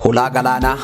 Hulaa galaanaa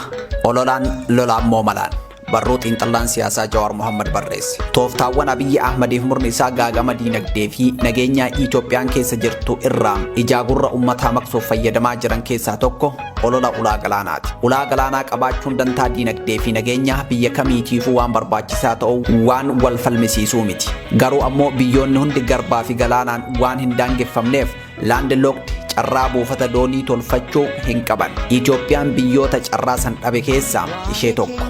ololaan lolaan moomalaan barruu xiinxallaan siyaasaa jawar Mohammed barreesse. Tooftaawwan Abiyyi Ahmediif murni isaa gaagama diinagdee fi nageenyaa Itoophiyaan keessa jirtu irraa ijaa gurra uummataa maqsuuf fayyadamaa jiran keessaa tokko olola ulaa galaanaati. Ulaa galaanaa qabaachuun dantaa diinagdee fi nageenyaa biyya kamiitiifuu waan barbaachisaa ta'u waan wal falmisiisuu miti. Garuu ammoo biyyoonni hundi garbaa fi galaanaan waan hin daangeffamneef landlocked carraa buufata doonii tolfachuu hin qaban. Itoophiyaan biyyoota carraa san dhabe keessaa ishee tokko.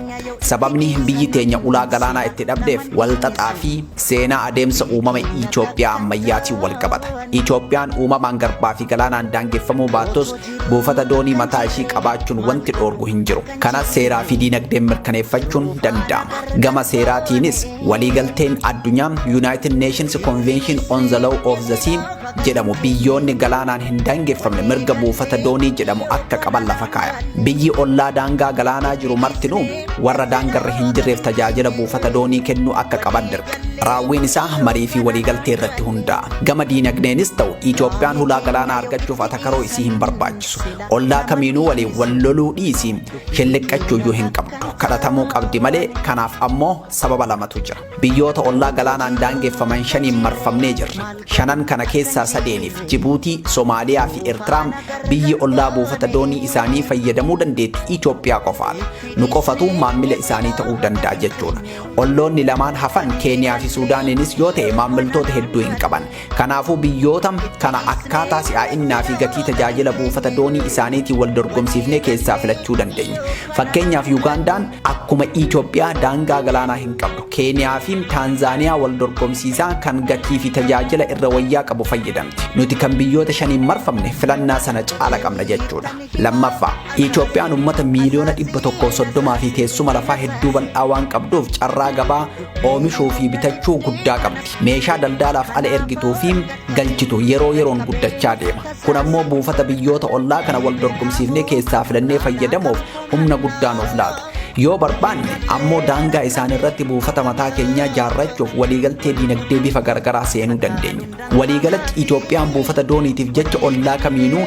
Sababni biyyi teenya ulaa galaanaa itti dhabdeef walxaxaa fi seenaa adeemsa uumama Itoophiyaa ammayyaatiin wal qabata. Itoophiyaan uumamaan garbaa fi galaanaan daangeffamuu baattus buufata doonii mataa ishii qabaachuun wanti dhoorgu hin jiru. Kanas seeraa fi diinagdeen mirkaneeffachuun danda'ama. Gama seeraatiinis waliigalteen addunyaa United Nations Convention on the Law of the Sea jedhamu biyyoonni galaanaan hin daangeffamne mirga buufata doonii jedhamu akka qaban lafa kaaya. Biyyi ollaa daangaa galaanaa jiru martinuu warra daangarra hin jirreef tajaajila buufata doonii kennuu akka qaban dirqa. Raawwiin isaa marii fi waliigaltee irratti hundaa'a. Gama diinagdeenis ta'u Itoophiyaan hulaa galaanaa argachuuf atakaroo isii hin barbaachisu. Ollaa kamiinuu waliin wal loluu dhiisii shilliqqachuu iyyuu hin qabdu. Kadhatamuu qabdi malee kanaaf ammoo sababa lamatu jira. Biyyoota ollaa galaanaan daangeffaman shaniin marfamnee jirra. Shanan kana keessaa sadeeniif Jibuutii, Somaaliyaa fi Eertiraan biyyi ollaa buufata doonii isaanii fayyadamuu dandeetti Itoophiyaa qofaadha. Nu qofatu maammila isaanii ta'uu danda'a jechuudha. Olloonni lamaan hafan Keeniyaa fi Suudaaniinis yoo ta'e maammiltoota hedduu hin qaban. Kanaafuu biyyoota kana akkaataa si'aa'innaa fi gatii tajaajila buufata doonii isaaniitiin wal dorgomsiifnee keessaa filachuu dandeenya. Fakkeenyaaf Yugaandaan akkuma Itoophiyaa daangaa galaanaa hin qabdu. Keeniyaa fi Taanzaaniyaa wal dorgomsiisaa kan gatii fi tajaajila irra wayyaa qabu fayyadamti. Nuti kan biyyoota shaniin marfamne filannaa sana caala qabna jechuudha. Lammaffaa Itoophiyaan uummata miiliyoona 130 fi teessuma lafaa hedduu bal'aa waan qabduuf carraa gabaa oomishuu fi bitachuu guddaa qabdi. Meeshaa daldalaaf ala ergituu fi galchitu yeroo yeroon guddachaa deema. Kun ammoo buufata biyyoota ollaa kana wal dorgomsiifnee keessaa filannee fayyadamuuf humna guddaa nuuf laata. Yoo barbaanne ammoo daangaa isaan irratti buufata mataa keenyaa jaarrachuuf waliigaltee diinagdee bifa garagaraa seenuu dandeenya. Waliigalatti Itoophiyaan buufata dooniitiif jecha ollaa kamiinuu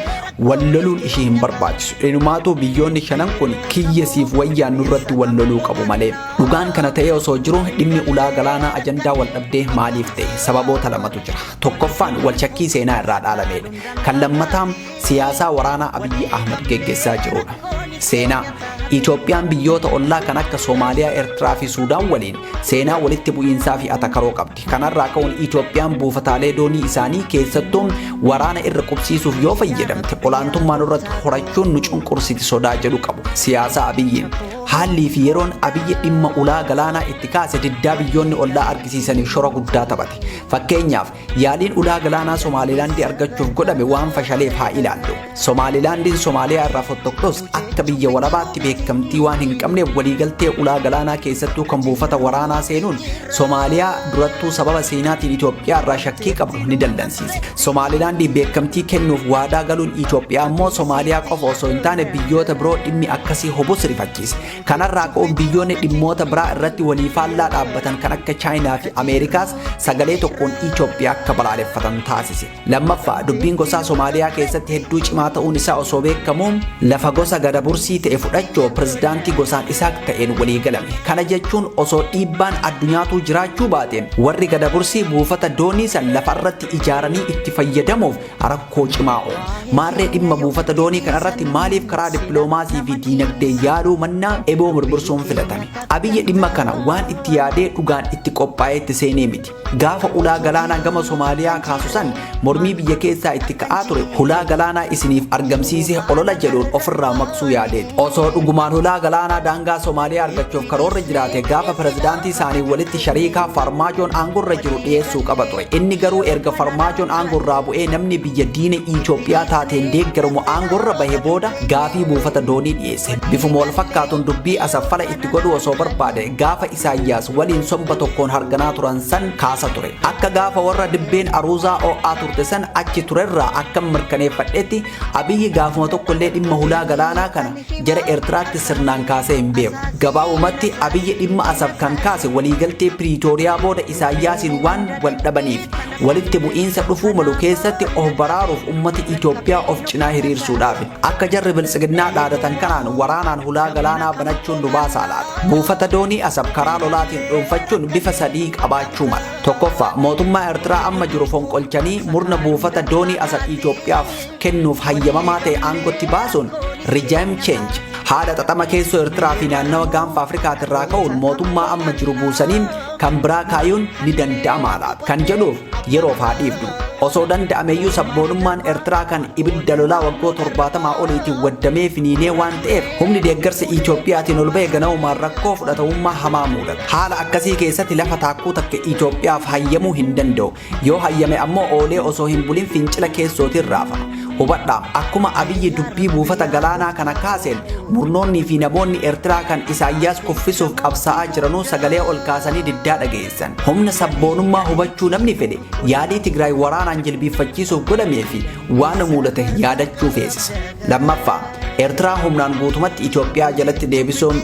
wal loluun ishee hin barbaachisu. Dhumaatu biyyoonni shanan kun kiyyasiif wayyaan nurratti wal loluu qabu malee. Dhugaan kana ta'ee osoo jiru dhimmi ulaa galaanaa ajandaa wal dhabdee maaliif ta'e sababoota lamatu jira. Tokkoffaan wal shakkii seenaa irraa dhaalameedha. Kan lammataa siyaasaa waraanaa Abiyyi Ahmed geggeessaa jirudha. Seenaa Itoophiyaan biyyoota ollaa kan akka Somaaliyaa, Eertiraa fi Suudaan waliin seenaa walitti bu'iinsaa fi atakaroo qabdi. Kanarraa ka'uun Itoophiyaan buufataalee doonii isaanii keessattuu waraana irra qubsiisuuf yoo fayyadamte olaantummaan irratti horachuun nu cunqursiti sodaa jedhu qabu. Siyaasa Abiyyiin haalli fi yeroon Abiyyi dhimma ulaa galaanaa itti kaase diddaa biyyoonni ollaa argisiisaniif shora guddaa taphate. Fakkeenyaaf yaaliin ulaa galaanaa Somaalilaandii argachuuf godhame waan fashaleef haa ilaallu. Somaalilaandiin Somaaliyaa irraa fottoktos akka biyya walabaatti beekamtii waan hin qabneef waliigaltee ulaa galaanaa keessattuu kan buufata waraanaa seenuun Somaaliyaa durattuu sababa seenaatiin Itoophiyaa irraa shakkii qabdu ni dallansiise. Somaalilaandii beekamtii kennuuf waadaa galuun Itoophiyaa ammoo Somaaliyaa qofa osoo hin taane biyyoota biroo dhimmi akkasii hobus rifachiise. Kanarraa ka'uun biyyoonni dhimmoota biraa irratti walii faallaa dhaabbatan kan akka Chaayinaa fi Ameerikaas sagalee tokkoon Itoophiyaa akka balaaleffatan taasise. Lammaffaa dubbiin gosaa Somaaliyaa keessatti hedduu cimaa ta'uun isaa osoo beekamuun lafa gosa gada bursii ta'e fudhachuu pirezidaantii gosaan isaa ta'een walii galame. Kana jechuun osoo dhiibbaan addunyaatu jiraachuu baateen warri gada bursii buufata doonii san lafarratti ijaaranii itti fayyadamuuf rakkoo cimaa uumu. Maarree dhimma buufata doonii kanarratti maaliif karaa dippiloomaasii fi diinagdee yaaluu mannaa eboo murbursuun filatame. Abiyyi dhimma kana waan itti yaadee dhugaan itti qophaa'ee itti seenee miti. Gaafa ulaa galaanaa gama Somaaliyaa kaasu san mormii biyya keessaa itti ka'aa ture hulaa galaanaa isiniif argamsiise olola jedhuun ofirraa maqsuu yaadeeti. Osoo dhugumaan hulaa galaanaa daangaa Somaaliyaa argachuuf karoorri jiraate gaafa pirezidaantii isaanii walitti shariikaa farmaajoon aangorra jiru dhiyeessuu qaba ture. Inni garuu erga farmaajoon aangorraa bu'ee namni biyya diina Itoophiyaa taateen deeggaramu aangorra bahe booda gaafii buufata doonii dhiyeesse. Bifuma wal fakkaatuun dubbii asaffala itti godhu osoo barbaade gaafa Isaayyaas waliin somba tokkoon harganaa turan san kaasa ture. Akka gaafa warra dibbeen aruuzaa o'aa turte turte san achi turerraa akka mirkaneeffadhetti Abiyyi gaafuma tokkollee dhimma hulaa galaanaa kana jara Eertiraatti sirnaan kaasee hin beeku. Gabaabumatti Abiyyi dhimma Asab kan kaase waliigaltee Piriitooriyaa booda Isaayyaasiin waan wal dhabaniif walitti bu'iinsa dhufuu malu keessatti of baraaruuf ummati Itoophiyaa of cinaa hiriirsuudhaaf akka jarri bilisiginnaa dhaadatan kanaan waraanaan hulaa galaanaa banachuun nu baasaa laata. Buufata doonii Asab karaa lolaatiin dhuunfachuun bifa sadii qabaachuu mala. Tokkoffaa mootummaa Eertiraa amma jiru fonqolchanii murna buufata doonii Asab Itoophiyaaf kennuuf hayyamamaa ta'e aangotti baasuun regime change. Haala xaxama keessoo Eertiraa fi naannawa gaanfa Afrikaatirraa ka'uun mootummaa amma jiru buusaniin kan biraa kaayuun ni danda'ama laata. Kan jedhuuf yeroof haa dhiifnu. Osoo danda'ameeyyuu sabboonummaan Eertiraa kan ibidda lolaa waggoota 70 oliitiin waddamee finiinee waan ta'eef humni deeggarsa Itoophiyaatiin ol ba'e ganamumaan rakkoo fudhatamummaa hamaa mudata. Haala akkasii keessatti lafa taakkuu takka Itoophiyaaf hayyamuu hin danda'u. Yoo hayyame ammoo oolee osoo hin bulin fincila keessootiin raafama. Hubadhaa akkuma Abiyyi dubbii buufata galaanaa kana kaaseen murnoonnii fi namoonni Eertiraa kan Isaayyaas kuffisuuf qabsaa'aa jiranuu sagalee ol kaasanii diddaa dhageessan. Humna sabboonummaa hubachuu namni fedhe yaadii Tigraay waraanaan jilbiiffachiisuuf godhamee fi waan mudate yaadachuu feesisa. Lammaffaa Eertiraa humnaan guutumatti Itoophiyaa jalatti deebisuun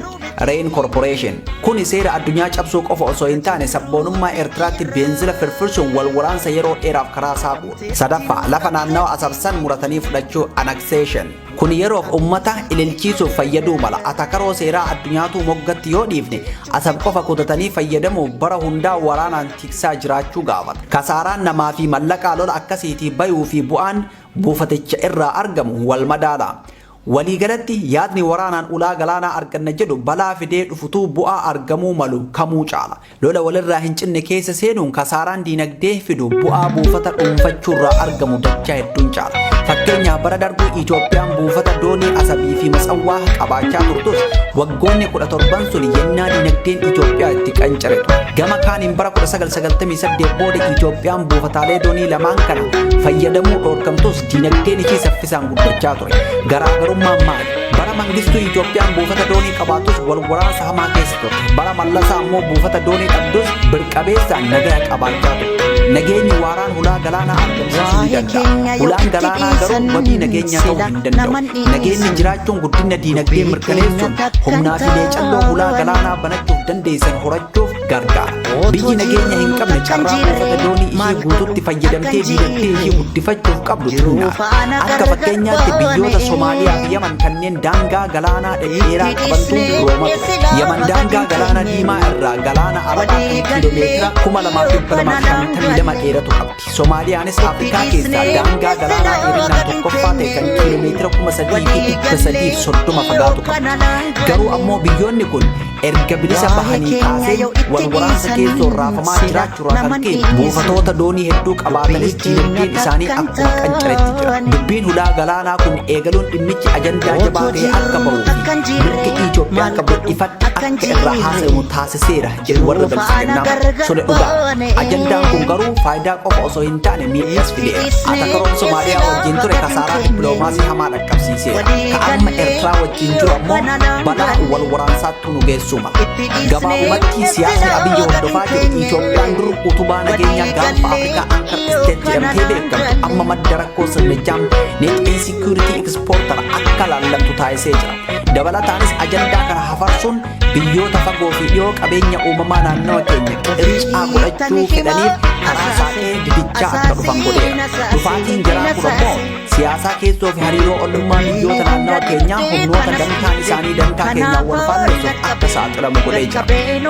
Rain Corporation kun seera addunyaa cabsuu qofa osoo hin taane sabboonummaa Eertiraatti beenzila firfirsuun wal waraansa yeroo dheeraaf karaa saaqu. Sadaffaa lafa naannawa Asabsan muratanii fudhachuu annexation kun yeroof ummata ililchiisuuf fayyaduu mala. Atakaroo seeraa addunyaatu moggatti yoo dhiifne Asab qofa kutatanii fayyadamuuf bara hundaa waraanaan tiksaa jiraachuu gaafata. Kasaaraan namaa fi mallaqaa lola akkasiitii bayuu fi bu'aan buufaticha irraa argamu wal madaala. Waliigalatti yaadni waraanaan ulaa galaanaa arganna jedhu balaa fidee dhufutuu bu'aa argamuu malu kamuu caala. Lola walirraa hin cinne keessa seenuun kasaaraan diinagdee fidu bu'aa buufata dhuunfachuurraa argamu dachaa hedduun caala. Fakkeenyaaf bara darbuu Itoophiyaan buufata doonii Asabii fi Matsawwaa qabaachaa turtus waggoonni 17 sun yennaa diinagdeen Itoophiyaa itti qancaretu. Gama kaaniin bara 1998 booda Itoophiyaan buufataalee doonii lamaan kana fayyadamuu dhoorkamtus diinagdeen ishee saffisaan guddachaa ture. Garaagarummaan maali? Bara mangistuu Itoophiyaan buufata doonii qabaatus wal waraansa hamaa keessa turte. Bara Mallasaa ammoo buufata doonii qabdus birqabeessaan nagaa qabaachaa turte. Nageenyi waaraan hulaa galaanaa argamsiisuu ni danda'a. Hulaan galaanaa garuu wabii nageenyaa ta'uu hin danda'u. Nageenyi jiraachuun guddina diinagdee mirkaneessuun humnaa fi leecalloo hulaa galaanaa banachuuf dandeessan horachuuf gargaara. Biyyi nageenya hin qabne carraa buufata doonii ishee guututti fayyadamtee diinagdee ishee guddifachuuf qabdu xinnaadha. Akka fakkeenyaatti biyyoota Somaaliyaa fi Yaman kanneen daangaa galaanaa dheeraa qabantu roomatu. Yaman daangaa galaana diimaa irraa galaana Arabaa kan kiiloomeetira 2252 dheeratu qabdi. Soomaaliyaanis Afrikaa keessaa daangaa galaanaa dheerinaan tokkoffaa ta'e kan kiiloomeetira 3330 fagaatu qabdi. Garuu ammoo biyyoonni kun erga bilisa bahanii kaasee wal waraansa keessoo raafamaa jiraachuurraa kan ka'e buufatoota doonii hedduu qabaatanis diinagdeen isaanii akkuma qancaretti jira. Dubbiin hulaa galaanaa kun eegaluun dhimmichi ajandaa jabaa ta'e akka bahuu fi mirga Itoophiyaan qabdu ifatti akka irraa haasawamu taasiseera jedhu warra bilisiginnaa sole dhugaa. Ajandaan kun garuu faayidaa qofa osoo hin taane miidhaas fideera. Atakaroon Somaaliyaa wajjin ture kasaaraa dippiloomaasii hamaa dhaqqabsiiseera. Ka amma Eertiraa wajjin jiru ammoo balaa wal waraansaatti nu geessuma. Gabaabumatti siyaasni Abiyyi hordofaa jiru Itoophiyaan dur utubaa nageenyaa gaanfa Afrikaa Anchor State jedhamtee beekamtu amma madda rakkoo sirnichaa net insecurity exporter akka laallamtu taasisee jira. Dabalataanis ajandaa kana hafarsuun biyyoota fagoo fi dhiyoo qabeenya uumamaa naannawa keenya qiricaa godhachuu fedhaniif karaa saaqee didichaa akka dhufan godheera. Dhufaatiin jaraa kun ammoo siyaasaa keessoo fi hariiroo ollummaa biyyoota naannawa keenyaa humnoota dantaan isaanii dantaa keenyaa wal faalleessuuf akka saaxilamu godhee jira.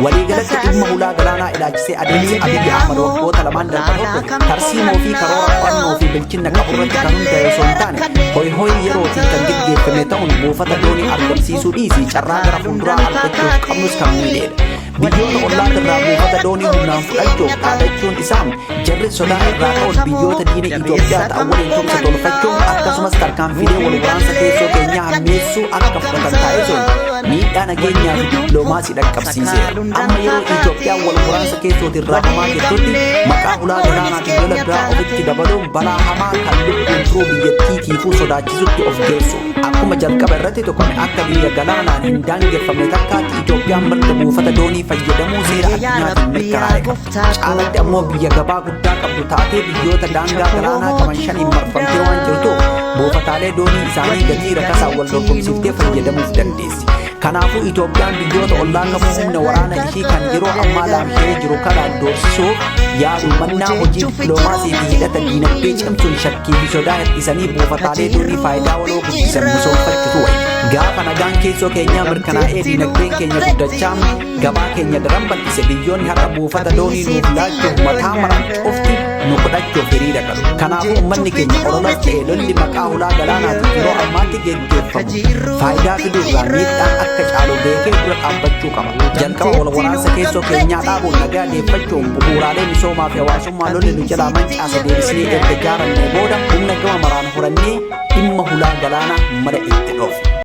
Waliigalatti dhimma hulaa galaanaa ilaalchisee adeemsi Abiyyi Ahmad waggoota lamaan darban hordofan tarsiimoo fi karoora qorannoo fi bilchina qabu irratti kan hundaa'e osoo hin taane hoy hoy yerootiin kan gaggeeffame ta'uun buufata doonii argamsiisuu dhiisii carraa gara fuulduraa argachuuf qabnus kan miidheedha. Biyyoota ollaatirraa buufata doonii humnaan fudhachuuf dhaadachuun isaa jarri sodaa irraa ka'uun biyyoota diina Itoophiyaa ta'an waliin tumsa tolfachuun akkasumas tarkaanfilee wal waraansa keessoo keenyaa hammeessuu akka fudhatan taasisuun miidhaa nageenyaa fi dippiloomaasii dhaqqabsiiseera. Amma yeroo Itoophiyaan wal waraansa keessootiin raafamaa jirtutti maqaa hulaa galaanaatiin lola biraa ofitti dabaluun balaa hamaa kan lubbuun turuu biyyattiitiifuu sodaachisutti of geessu. Akkuma jalqaba irratti tokkome akka biyya galaanaan hin daangeffamne takkaatti Itoophiyaan mirga buufata doonii fayyadamuu seera addunyaatiin mirkanaa'e qaba. Caalatti ammoo biyya gabaa guddaa qabdu taatee biyyoota daangaa galaanaa qaban shaniin marfamtee waan jirtuuf buufataalee doonii isaanii gatii rakasaan wal dorgomsiiftee fayyadamuuf dandeessi. Kanaafuu Itoophiyaan biyyoota ollaa kamuu humna waraana ishii kan yeroo ammaa laamshee jiru kanaan doorsisuuf yaadu mannaa hojii dippiloomaasii fi hidhata diinagdee cimsuun shakkii fi sodaa hir'isanii buufataalee doonii faayidaa waloo guddisan misoomfachitu wayya. Gaafa nagaan keessoo keenyaa mirkanaa'ee diinagdeen keenya guddachaa gabaa keenya daran bal'ise biyyoonni har'a buufata doonii nuuf laachuuf mataa maran cufti nu fudhachuuf hiriira qabu. Kanaafuu uummanni keenya ololas ta'e lolli maqaa hulaa galaanaatiin yeroo ammaatti geggeeffamu faayidaa fiduurraa miidhaan akka caalu beekee dura dhaabbachuu qaba. Jalqaba wal waraansa keessoo keenyaa dhaabuun nagaa deeffachuun bu'uuraalee misoomaa fi hawaasummaa lolli nu jalaa mancaase deebisnee erga ijaarannee booda humna gama maraan horannee dhimma hulaa galaanaa mala itti dhoofne.